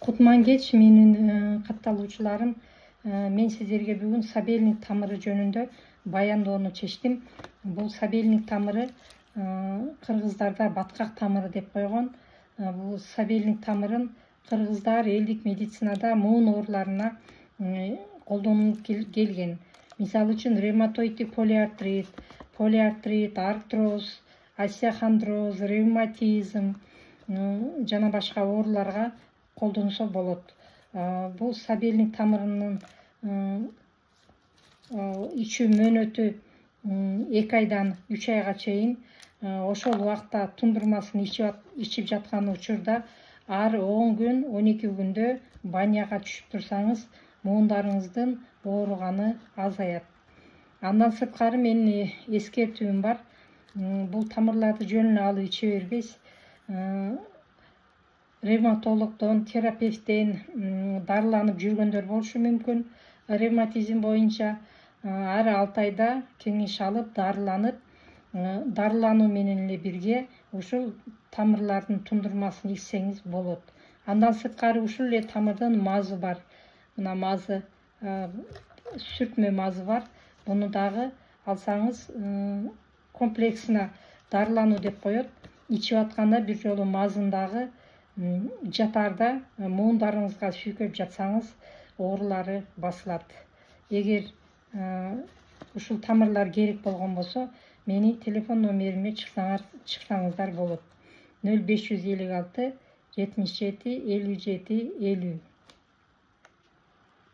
Кутман кеч, менин катталуучуларым. Мен сиздерге бүгүн сабельник тамыры жөнүндө баяндоону чечтим. Бул сабельник тамыры кыргыздарда баткак тамыры деп койгон. Бул сабельник тамырын кыргыздар элдик медицинада муун ооруларына колдонуп келген. Мисалы үчүн ревматоиддик полиартрит, артроз, остеохондроз, ревматизм жана башка ооруларга колдонсо болот. Бул сабельник тамырынын ичүү мөөнөтү 2 айдан 3 айга чейин. Ошол убакта тундурмасын ичип жаткан учурда ар 10 күн 12 күндө баняга түшүп турсаңыз, муундарыңыздын ооруганы азаят. Андан сырткары менин эскертүүм бар. Бул тамырларды жөн эле алып иче бербейсиз. Ревматологдон, терапевттен дарыланып жүргөндөр болушу мүмкүн. Ревматизм боюнча ар 6 айда кеңеш алып, дарылануу менен эле бирге ушул тамырлардын тундурмасын ичсеңиз болот. Андан сырткары ушул эле тамырдын мазы бар. Мына мазы, сүртмө мазы бар. Буну дагы алсаңыз, комплексина дарылануу деп коет. Ичип атканда бир жолу мазын дагы жатарда муундарыңызга сүйкөп жатсаңыз, оорулары басылат. Эгер ушул тамырлар керек болгон болсо, менин телефон номериме чыксаңыздар болот. 0556 77 57 50.